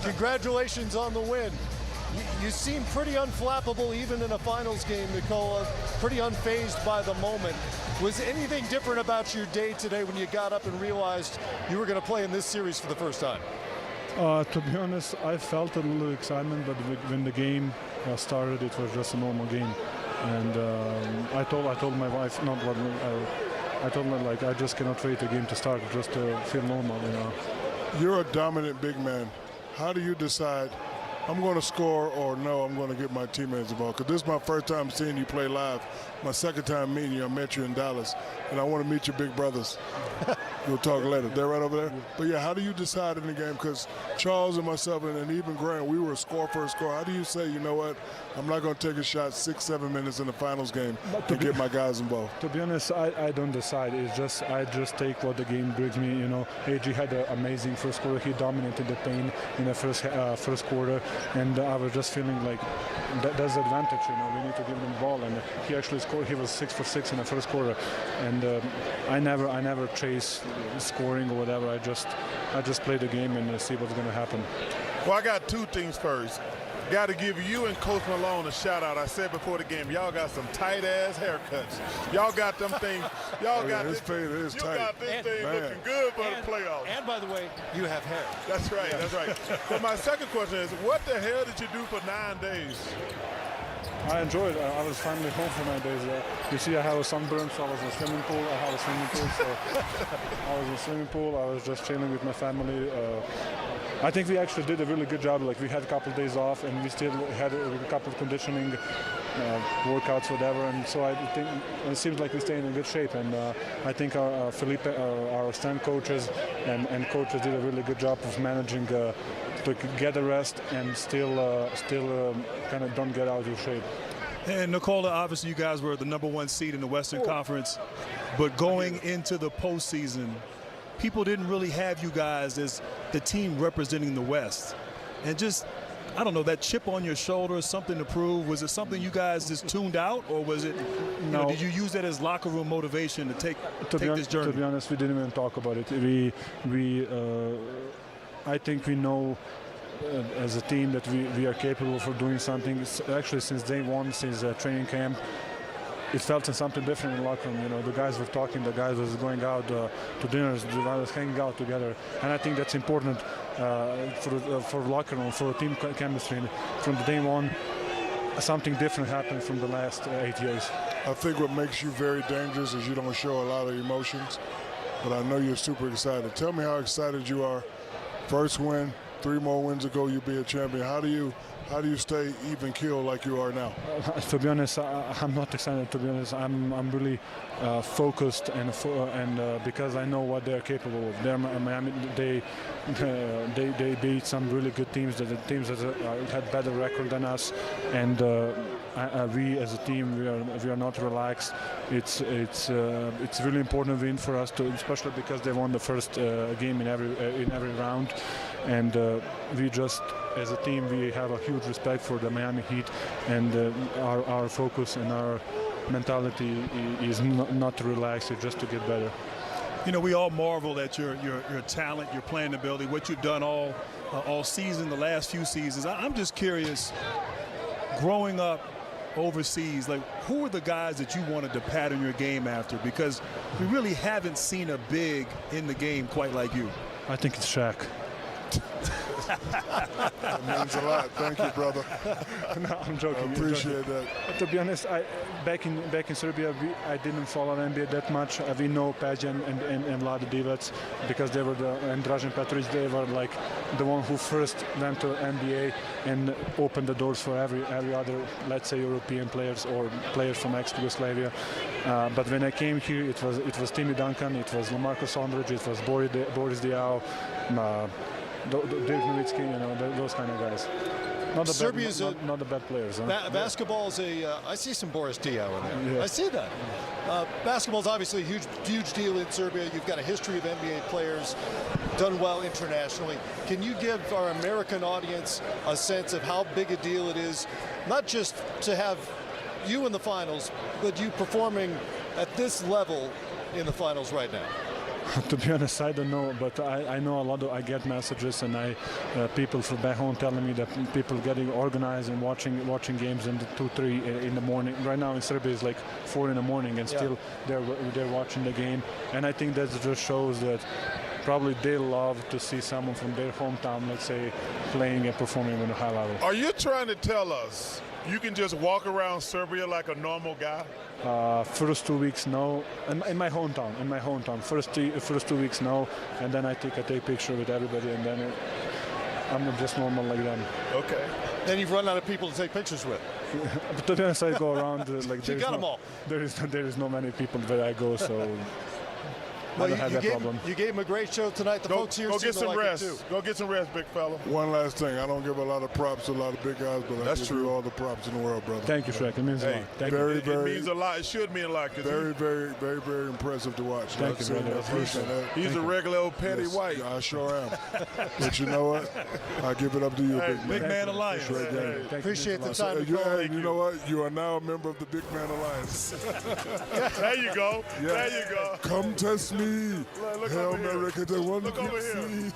Congratulations on the win. You seem pretty unflappable even in a finals game, Nikola, pretty unfazed by the moment. Was anything different about your day today when you got up and realized you were going to play in this series for the first time? To be honest, I felt a little excitement, but when the game started, it was just a normal game. And I told my wife, I told her, like, I just cannot wait the game to start, just to feel normal, you know. You're a dominant big man. How do you decide, I'm going to score, or no, I'm going to get my teammates involved? Because this is my first time seeing you play live. My second time meeting you. I met you in Dallas, and I want to meet your big brothers. We'll talk later. They're right over there. But yeah, how do you decide in the game? Because Charles and myself and even Grant, we were a score for a score. How do you say, you know what, I'm not going to take a shot 6-7 minutes in the finals game to get my guys involved? To be honest, I don't decide. It's just I just take what the game brings me. You know, AG had an amazing first quarter. He dominated the paint in the first quarter, and I was just feeling like that's the advantage. You know, we need to give them the ball, and he actually scored. He was 6 for 6 in the first quarter, and I never chase scoring or whatever. I just play the game and see what's going to happen. Well, I got two things first. Got to give you and Coach Malone a shout out. I said before the game, y'all got some tight ass haircuts. Y'all got them things. Y'all got this fade is tight. Got this thing looking good for the playoffs. And by the way, you have hair. That's right. That's right. But my second question is, what the hell did you do for 9 days? I enjoyed it. I was finally home for 9 days. You see, I have a sunburn, so I was in a swimming pool. I have a swimming pool, so I was in a swimming pool. I was just chilling with my family. I think we actually did a really good job. Like, we had a couple of days off, and we still had a couple of conditioning workouts, whatever. And so I think it seems like we stay in good shape. And I think our Felipe, our strength coaches and coaches did a really good job of managing to get a rest and still kind of don't get out of shape. And Nikola, obviously you guys were the #1 seed in the Western Conference, but going into the postseason, people didn't really have you guys as the team representing the West. And just, I don't know, that chip on your shoulder, something to prove, was it something you guys just tuned out, or was it, no, did you use that as locker room motivation to take this journey? To be honest, we didn't even talk about it. I think we know as a team that we are capable for doing something. Actually, since day one, since training camp, it felt something different in the locker room. You know, the guys were talking, the guys was going out to dinners, the guys was hanging out together, and I think that's important for locker room, for team chemistry. And from the day one, something different happened from the last 8 years. I think what makes you very dangerous is you don't show a lot of emotions, but I know you're super excited. Tell me how excited you are. First win, 3 more wins ago, you'll be a champion. How do you stay even keel like you are now? To be honest, I'm not excited. To be honest, I'm really focused and because I know what they're capable of. They beat some really good teams, the teams that had better record than us, and we as a team we are not relaxed. It's really important win for us, especially because they won the first game in every round, and we just, as a team, we have a huge respect for the Miami Heat, and our focus and our mentality is not to relax, it's just to get better. You know, we all marvel at your talent, your playing ability, what you've done all season, the last few seasons. I'm just curious, growing up overseas, like, who are the guys that you wanted to pattern your game after? Because we really haven't seen a big in the game quite like you. I think it's Shaq. That means a lot. Thank you, brother. No, I'm joking. I appreciate that. To be honest, back in Serbia, I didn't follow NBA that much. We know Pajan and Vlade Divac because they were and Dražen Petrovic. They were like the one who first went to NBA and opened the doors for every other, let's say, European players or players from ex-Yugoslavia. But when I came here, it was Timmy Duncan, it was Lamarcus Aldridge, it was Boris Diaw. Dirk Nowitzki, you know, those kind of guys. Not the bad players. Huh? Basketball's I see some Boris Diaw in there. Yeah. I see that. Basketball's obviously a huge deal in Serbia. You've got a history of NBA players, done well internationally. Can you give our American audience a sense of how big a deal it is, not just to have you in the finals, but you performing at this level in the finals right now? To be honest, I don't know, but I know a lot of. I get messages, and people from back home telling me that people getting organized and watching games in the 2-3 in the morning. Right now in Serbia it's like 4 in the morning, and still they're watching the game. And I think that just shows that probably they love to see someone from their hometown, let's say, playing and performing on a high level. Are you trying to tell us you can just walk around Serbia like a normal guy? First 2 weeks, no. In my hometown. First 2 weeks, no. And then I take picture with everybody, and then I'm just normal like them. Okay. Then you've run out of people to take pictures with. But to be honest, I go around like You got them all. There is no many people where I go, so. Well, I don't have that problem. You gave him a great show tonight. The folks here go seem get to some like rest. it too. Go get some rest, big fella. One last thing. I don't give a lot of props to a lot of big guys, but I give you all the props in the world, brother. Thank you, Shrek. It means a lot. Thank you. Very, It very, means a lot. It should mean a lot. very, very impressive to watch. Thank you, brother. Appreciate that. He's a regular old petty Yes, white. I sure am. But you know what? I give it up to you, big man. Big Man Alliance. Great game. Thank you. Appreciate the So, time. you know what? You are now a member of the Big Man Alliance. There you go. Yeah. There you go. Come test me. Look Hail over here. Mary, the one Look over here. see.